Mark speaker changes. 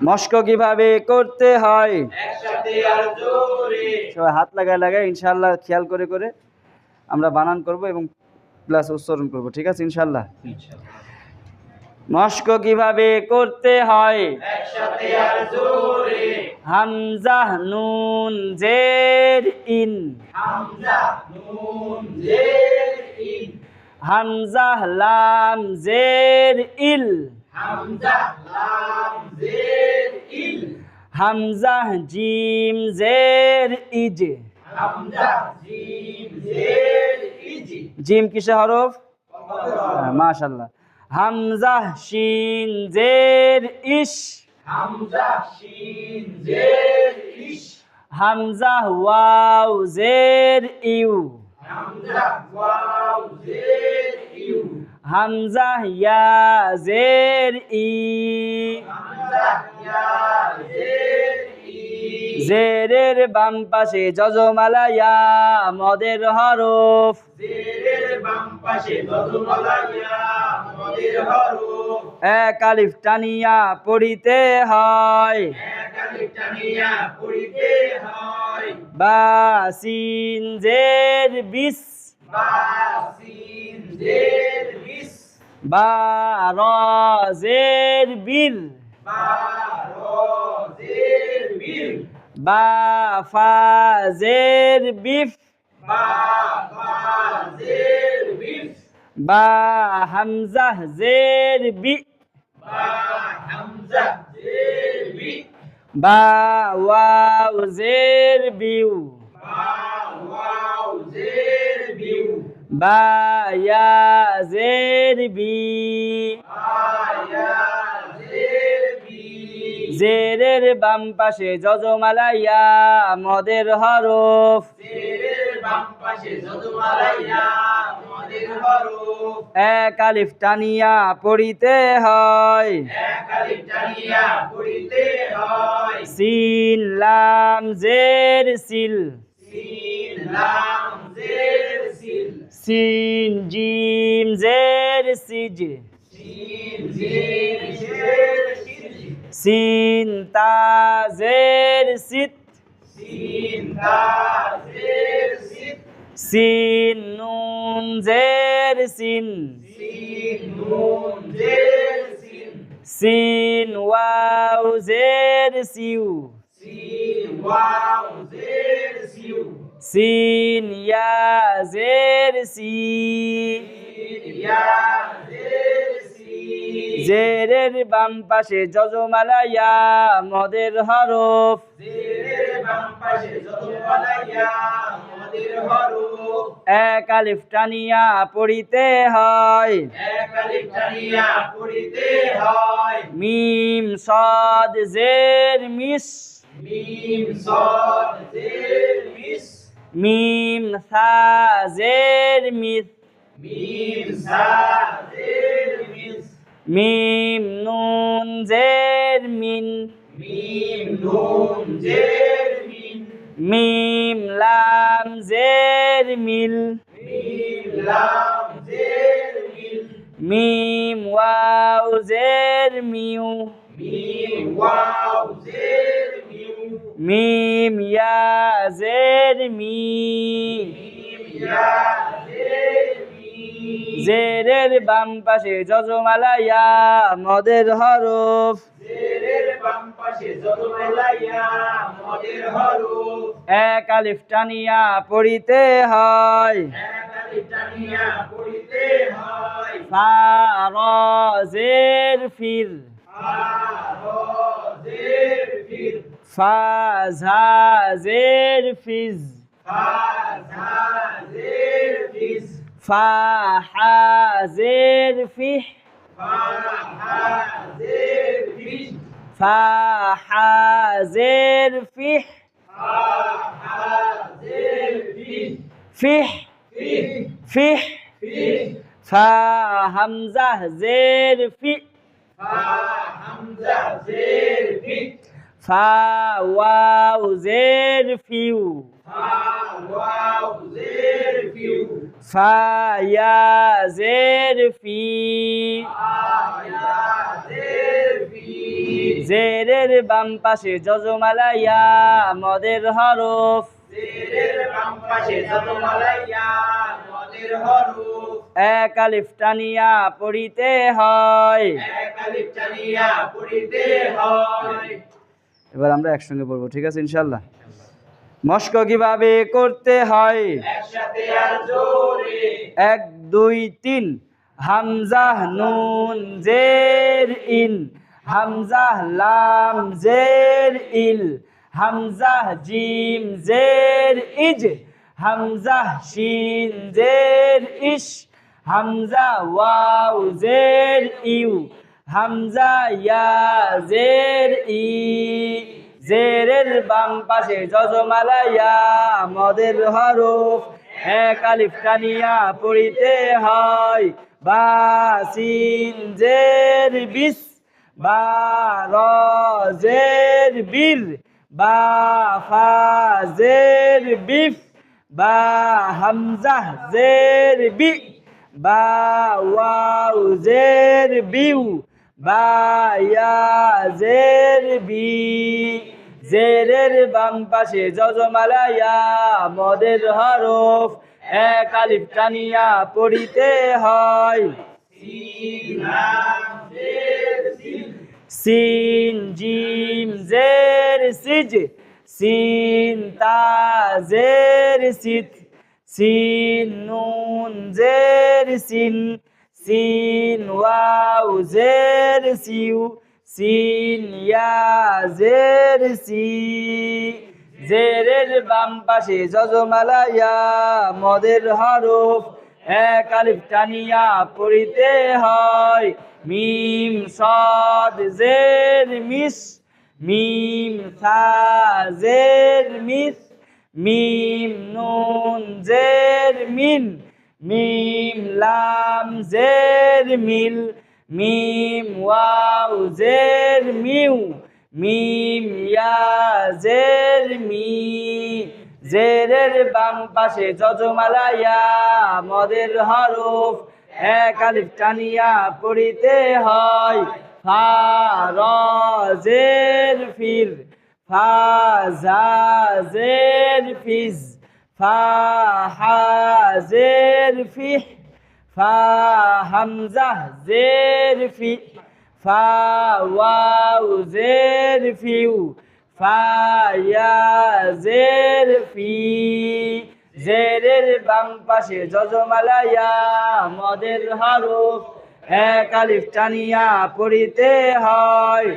Speaker 1: মস্ক কিভাবে করতে হয়
Speaker 2: একসাথে আর জোরে
Speaker 1: সবাই হাত লাগায় লাগায় ইনশাআল্লাহ খেয়াল করে করে আমরা বানান করব এবং প্লাস উচ্চারণ করব, ঠিক আছে ইনশাআল্লাহ। মস্ক কিভাবে করতে হয়
Speaker 2: একসাথে আর জোরে
Speaker 1: হামজা নুন জের ইন
Speaker 2: হামজা নুন জের ইন
Speaker 1: হামজা লাম জের ইল
Speaker 2: হামজা লাম জের ইল
Speaker 1: হামজা জিম জের ইজ
Speaker 2: হামজা জিম জের ইজ
Speaker 1: জিম কিসে হরফ? মাশাআল্লাহ। হামজা শিন জের ইশ
Speaker 2: হামজা শিন জের ইশ
Speaker 1: হামজা ওয়াও জের ইউ
Speaker 2: হামজা ওয়াও জের ইউ
Speaker 1: হামজা ইয়া জের ই
Speaker 2: হামজা ইয়া জের ই
Speaker 1: জেরের বাম পাশে যজমালা ইয়া মদের হরফ
Speaker 2: জেরের বাম পাশে যজমালা ইয়া মদের হরফ
Speaker 1: এক আলিফ টানিয়া পড়িতে হয়
Speaker 2: এক আলিফ টানিয়া পড়িতে হয়
Speaker 1: বা সিন জের বিস
Speaker 2: বা সিন জের বিস
Speaker 1: বা র জের বির
Speaker 2: বা র জের বির
Speaker 1: বা ফা জের বিফ
Speaker 2: বা ফা জের বিফ
Speaker 1: বা হামজা জের বি
Speaker 2: বা হামজা জের বি
Speaker 1: বা ওয়াও জের বিউ
Speaker 2: বা ওয়াও জের বিউ
Speaker 1: বা ইয়া জের বি
Speaker 2: আয়া জের বি
Speaker 1: জেরের বাম পাশে যজমালা ইয়া মদের হরফ
Speaker 2: জেরের বাম পাশে যজমালা ইয়া মদের হরফ
Speaker 1: এক আলিফ টানিয়া পড়িতে হয়
Speaker 2: এক আলিফ টানিয়া পড়িতে হয়
Speaker 1: সিন লাম জের সিল
Speaker 2: সিন লাম জের সিল
Speaker 1: সিন জিম জের সিজ
Speaker 2: সিন জিম জের সিজ
Speaker 1: সিন তা জের সিত
Speaker 2: সিন তা জের সিত
Speaker 1: সিন নুন জের সিন
Speaker 2: সিন নুন জের সিন
Speaker 1: সিন ওয়াও জের সিউ
Speaker 2: সিন ওয়াও জের সিউ
Speaker 1: সিন ইয়া জের সি
Speaker 2: সিন ইয়া জের সি
Speaker 1: জেরের বাম পাশে যজমালা ইয়া মদের হরফ
Speaker 2: জেরের বাম পাশে যজমালা ইয়া মদের হরফ
Speaker 1: এক আলিফ টানিয়া পড়িতে হয়
Speaker 2: এক আলিফ টানিয়া পড়িতে হয়
Speaker 1: মিম সদ জের মিস
Speaker 2: মিম সাদ জের মিস
Speaker 1: মিম সা জের মিস
Speaker 2: মিম সা জের মিস
Speaker 1: মিম নুন জের মিন
Speaker 2: মিম নুন জের মিন
Speaker 1: মিম লাম জের মিল
Speaker 2: মিম লাম জের মিল
Speaker 1: মিম ওয়াও জের মিউ
Speaker 2: মিম ওয়াও জের মিউ
Speaker 1: মিম ইয়া জের মি
Speaker 2: মিম ইয়া জের মি
Speaker 1: জেরের বাম পাশে যজমালা ইয়া মদের হরফ
Speaker 2: জেরের বাম পাশে যজমালা ইয়া মদের হরফ
Speaker 1: এক আলিফ টানিয়া পড়িতে হয়
Speaker 2: এক আলিফ টানিয়া পড়িতে হয়
Speaker 1: ফা র জের ফির
Speaker 2: ফা র জের ফির
Speaker 1: ফা ঝা জের ফিজ
Speaker 2: ফা ঝা জের ফিস
Speaker 1: ফা হা জের ফিহ
Speaker 2: ফা হা জের ফিস
Speaker 1: ফা হা জের ফিহ
Speaker 2: ফা হা জের ফিস
Speaker 1: ফিহ
Speaker 2: ফিস
Speaker 1: ফিহ
Speaker 2: ফিস
Speaker 1: ফা হামজা জের ফি
Speaker 2: ফা হামজা জের ফিক
Speaker 1: ফা ওয়াও জের ফিউ
Speaker 2: ফা ওয়াও জের ফিউ
Speaker 1: ফা ইয়া জের ফি
Speaker 2: আয়া জের ফি
Speaker 1: জেরের বাম পাশে যজমালা ইয়া মদের হরফ
Speaker 2: জেরের বাম পাশে যজমালা ইয়া মদের হরফ
Speaker 1: এক আলিফ টানিয়া পড়িতে হয়।
Speaker 2: এক আলিফ টানিয়া পড়িতে হয়।
Speaker 1: এবার আমরা একসঙ্গে পড়বো, ঠিক আছে ইনশাআল্লাহ। মস্ক কিভাবে করতে হয়?
Speaker 2: একসাথে আর জোরে
Speaker 1: 1 2 3 হামজা নুন জের ইন, হামজা লাম জের ইল, হামজা জিম জের ইজ, হামজা শিন জের ইশ, হামজা ওয়াও জের ইউ, হামজা ইয়া জের ই। জেরের বাম পাশে যজমালা ইয়া মদের হরফ এক আলিফ টানিয়া পড়িতে হয়। বা সিন জের বিস, বা র জের বীর, বা ফা জের বিফ, বা হামজা জের বি, বা ওয়াও জের বিউ, বা ইয়া জের বি। জেরের বাম পাশে যজমালা ইয়া মদের হরফ এক আলিফ টানিয়া পড়িতে হয়।
Speaker 2: সিন লাম জের সিন
Speaker 1: সিন জিম জের সিজ, সিন তা জের সিত, সিন নুন জের সিন, সিন ওয়াও জের সিউ, সিন ইয়া জের সি। জেরের বাম পাশে যজমালা ইয়া মদের হরফ এক আলিফ টানিয়া পড়িতে হয়। মিম সাদ জের মিস, মিম সা জের মিস, মিম নুন জের মিন, মিম লাম জের মিল, মিম ওয়াও জের মিউ, মিম ইয়া জের মি। জেরের বাম পাশে যজমালা ইয়া মদের হরফ এক আলিফ টানিয়া পড়িতে হয়। ফা র জের ফির, ফা জা জের ফিজ, ফা হা জের ফিহ, ফা হামজা জের ফি, ফা ওয়াও জের ফিউ, ফা ইয়া জের ফি। জেরের বাম পাশে যজমালা ইয়া মদের হরফ এক আলিফ টানিয়া পড়িতে হয়।